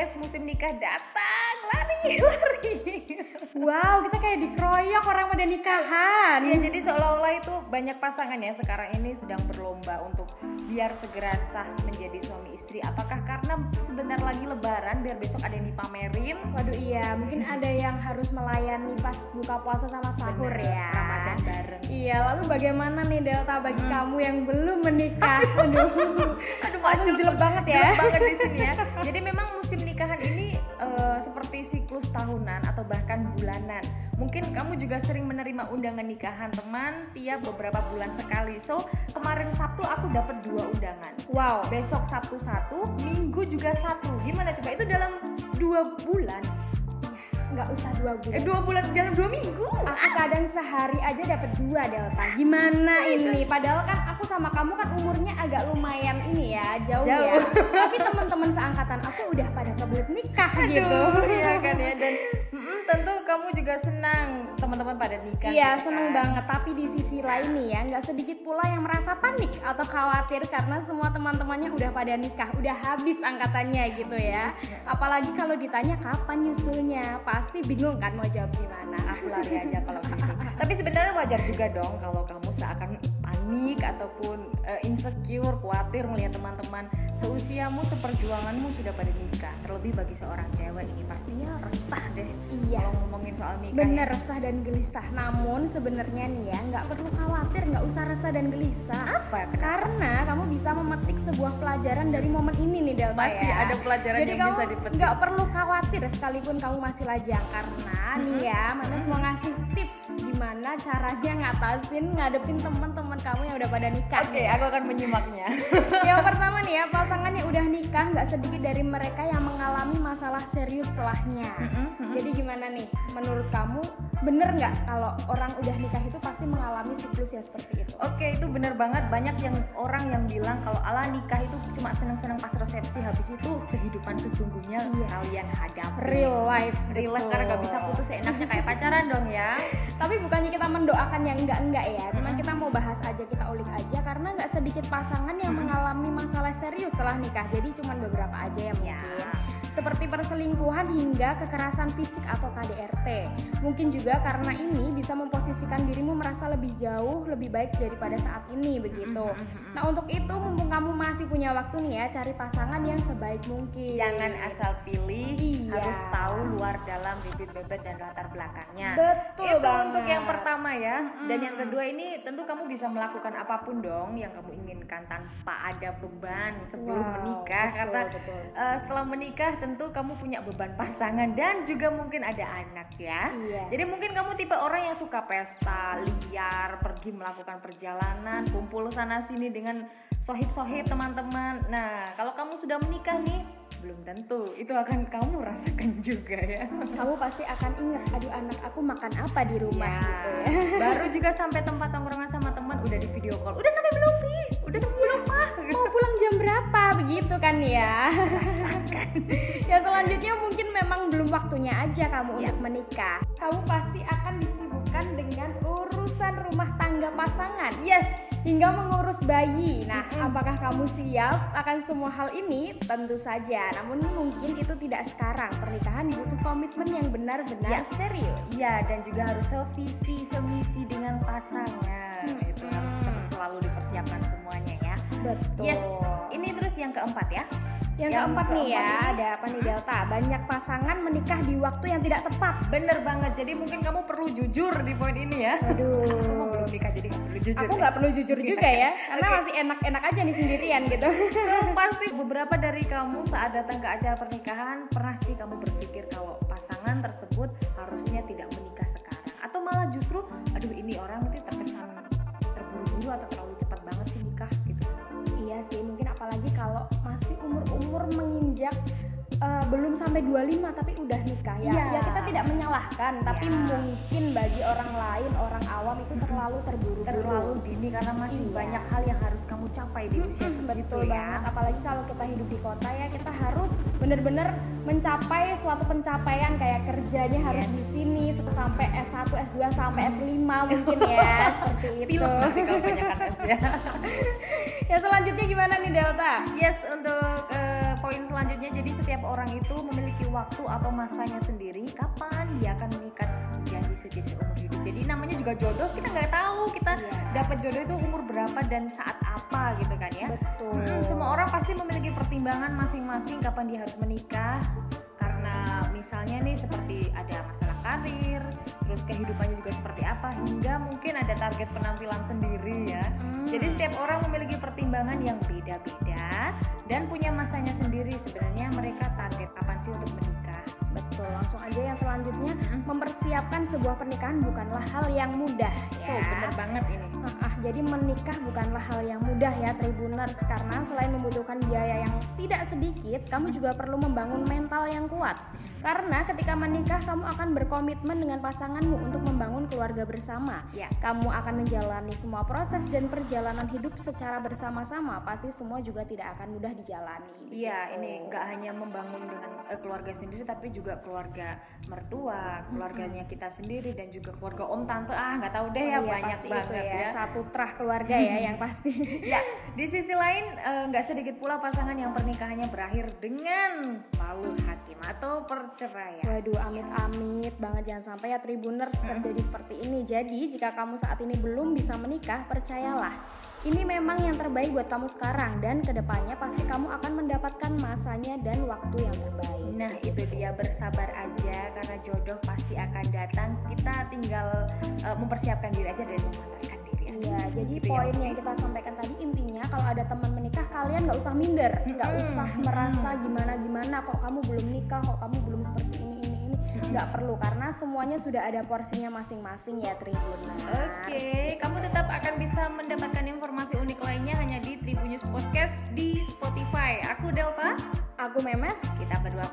yes, musim nikah datang, lari. Wow, kita kayak dikeroyok orang pada nikahan. Ya, jadi seolah-olah itu banyak pasangan ya sekarang ini sedang berlomba untuk biar segera sah menjadi suami istri. Apakah karena sebentar lagi lebaran biar besok ada yang dipamerin? Waduh iya, mungkin ada yang harus melayani pas buka puasa sama sahur. Bener, ya. Ramadan bareng. Iya, lalu bagaimana nih Delta bagi kamu yang belum menikah? Aduh, langsung jelek banget ya. Jelek banget di sini ya. Jadi memang musim nikahan ini seperti siklus tahunan atau bahkan bulanan. Mungkin kamu juga sering menerima undangan nikahan teman tiap beberapa bulan sekali. So, kemarin Sabtu aku dapat 2 undangan. Wow. Besok Sabtu 1, Minggu juga 1. Gimana coba? Itu dalam 2 bulan. Nggak usah 2 bulan. 2 bulan dalam 2 minggu. Aku kadang sehari aja dapat 2 Delta. Gimana ini? Padahal kan aku sama kamu kan umurnya agak lumayan ini ya, jauh. Ya. Tapi teman-teman seangkatan aku udah pada kebelet nikah. Aduh, gitu. Iya kan ya. Dan tentu kamu juga senang teman-teman pada nikah. Iya, gitu seneng kan? banget. Tapi di sisi lain nih ya, nggak sedikit pula yang merasa panik atau khawatir karena semua teman-temannya udah pada nikah, udah habis angkatannya gitu ya. Apalagi kalau ditanya kapan nyusulnya, pasti bingung kan mau jawab gimana. Aku lari aja kalau gitu. Tapi sebenarnya wajar juga dong kalau kamu seakan panik ataupun insecure, khawatir melihat teman-teman seusiamu, seperjuanganmu sudah pada nikah. Terlebih bagi seorang cewek ini pastinya resah deh. Iya. Kalau ngomongin soal nikah. Bener, ya. resah dan gelisah. Namun sebenarnya nih ya, nggak perlu khawatir, nggak usah resah dan gelisah. Apa? Karena kamu bisa memetik sebuah pelajaran dari momen ini nih Delta. Masih ya. ada pelajaran Jadi yang kamu bisa dipetik. nggak perlu khawatir sekalipun kamu masih lajang. Karena nih ya, Manus mau ngasih tips gimana caranya ngatasin ngadepin teman-teman kamu yang udah pada nikah. Oke, aku akan menyimaknya. Yang pertama nih ya, pasangan yang udah nikah nggak sedikit dari mereka yang mengalami masalah serius setelahnya. Jadi gimana nih, menurut kamu bener nggak kalau orang udah nikah itu pasti mengalami siklus yang seperti itu? Oke, itu benar banget. Banyak yang orang yang bilang kalau ala nikah itu cuma senang-senang pas resepsi, habis itu kehidupan sesungguhnya kalian hadapi. Real life Karena gak bisa putus seenaknya kayak pacaran dong ya. Tapi bukannya kita mendoakan yang enggak ya, cuman kita mau bahas aja, kita ulik aja karena nggak sedikit pasangan yang mengalami masalah serius setelah nikah. Jadi cuman beberapa aja yang mungkin seperti perselingkuhan hingga kekerasan fisik atau KDRT. Mungkin juga karena ini bisa memposisikan dirimu merasa lebih jauh, lebih baik daripada saat ini begitu. Nah untuk itu mumpung kamu masih punya waktu nih ya, cari pasangan yang sebaik mungkin. Jangan asal pilih, Iya. harus tahu luar dalam bibit-bibit dan latar belakangnya. Betul Itu banget. untuk yang pertama ya. Dan yang kedua ini tentu kamu bisa melakukan apapun dong yang kamu inginkan tanpa ada beban sebelum menikah. Betul, Karena betul. setelah menikah tentu kamu punya beban pasangan dan juga mungkin ada anak ya. Iya. Jadi mungkin kamu tipe orang yang suka pesta, liar, pergi melakukan perjalanan, kumpul sana sini dengan sohib-sohib teman-teman. Nah, kalau kamu sudah menikah nih, belum tentu itu akan kamu rasakan juga ya. Kamu pasti akan inget, aduh anak aku makan apa di rumah gitu ya. Baru juga sampai tempat tongkrongan sama teman udah di video call. Udah sampai belum Pi? Udah sampai belum Pak? Mau pulang jam berapa begitu kan ya. Ya selanjutnya mungkin memang belum waktunya aja kamu untuk menikah. Kamu pasti akan disibukkan dengan urusan rumah tangga pasangan. Yes. Hingga mengurus bayi. Nah, apakah kamu siap akan semua hal ini? Tentu saja. Namun mungkin itu tidak sekarang. Pernikahan butuh komitmen yang benar-benar serius. Ya, dan juga harus sevisi semisi dengan pasangan. Itu harus selalu dipersiapkan semuanya ya. Betul. Yes. Ini terus yang keempat ya. Yang keempat nih ya, ada apa nih Delta? Banyak pasangan menikah di waktu yang tidak tepat. Bener banget. Jadi mungkin kamu perlu jujur di poin ini ya. Aduh. Aku mau belum nikah jadi nggak perlu jujur. Aku nggak perlu jujur juga ya, karena masih enak-enak aja nih sendirian gitu. So, pasti beberapa dari kamu saat datang ke acara pernikahan pernah sih kamu berpikir kalau pasangan tersebut harusnya tidak menikah sekarang, atau malah justru, aduh ini orang nanti terkesan terburu-buru atau terlalu cepat banget sih nikah gitu. Iya sih, mungkin apalagi kalau masih umur menginjak belum sampai 25 tapi udah nikah ya. Iya. Ya kita tidak menyalahkan, tapi mungkin bagi orang lain, orang awam itu terlalu terburu-buru. Terlalu dini karena masih banyak hal yang harus kamu capai di usia segitu betul ya. banget. Apalagi kalau kita hidup di kota ya, kita harus benar-benar mencapai suatu pencapaian kayak kerjanya harus di sini sampai S1, S2 sampai S5 mungkin ya, seperti itu. Pilek nanti kalau kebanyakan S ya. Ya selanjutnya gimana nih Delta? Yes, untuk poin selanjutnya, jadi setiap orang itu memiliki waktu atau masanya sendiri kapan dia akan mengikat janji suci seumur hidup. Jadi namanya juga jodoh, kita nggak tahu kita dapat jodoh itu umur berapa dan saat apa gitu kan ya. Betul. Semua orang pasti memiliki pertimbangan masing-masing kapan dia harus menikah, karena misalnya nih seperti ada masalah karir, terus kehidupannya juga seperti apa, hingga mungkin ada target penampilan sendiri ya. Jadi setiap orang memiliki pertimbangan yang beda-beda dan punya masanya sendiri. Sebenarnya mereka target kapan sih untuk menikah. Betul, langsung aja yang selanjutnya, mempersiapkan sebuah pernikahan bukanlah hal yang mudah ya. Bener banget ini. Jadi menikah bukanlah hal yang mudah ya Tribuners, karena selain membutuhkan biaya yang tidak sedikit, kamu juga perlu membangun mental yang kuat. Karena ketika menikah kamu akan berkomitmen dengan pasanganmu untuk membangun keluarga bersama. Kamu akan menjalani semua proses dan perjalanan hidup secara bersama-sama. Pasti semua juga tidak akan mudah dijalani. Iya, ini nggak hanya membangun dengan keluarga sendiri, tapi juga keluarga mertua, keluarganya kita sendiri, dan juga keluarga om tante. Nggak tahu deh ya, banyak banget ya. Satu terah keluarga ya yang pasti. Ya, di sisi lain nggak sedikit pula pasangan yang pernikahannya berakhir dengan malu hakim atau perceraian. Waduh, amit-amit banget, jangan sampai ya Tribuners terjadi seperti ini. Jadi jika kamu saat ini belum bisa menikah, percayalah, ini memang yang terbaik buat kamu sekarang, dan kedepannya pasti kamu akan mendapatkan masanya dan waktu yang terbaik. Nah itu dia, bersabar aja karena jodoh pasti akan datang. Kita tinggal mempersiapkan diri aja dan memantaskan diri. Iya, jadi poin yang kita sampaikan tadi intinya, kalau ada teman menikah, kalian nggak usah minder, nggak usah merasa gimana kok kamu belum nikah, kok kamu belum seperti ini. Nggak perlu, karena semuanya sudah ada porsinya masing-masing ya Tribuners. Oke, kamu tetap akan bisa mendapatkan informasi unik lainnya hanya di Tribun News Podcast di Spotify. Aku Delta, aku Memes, kita berdua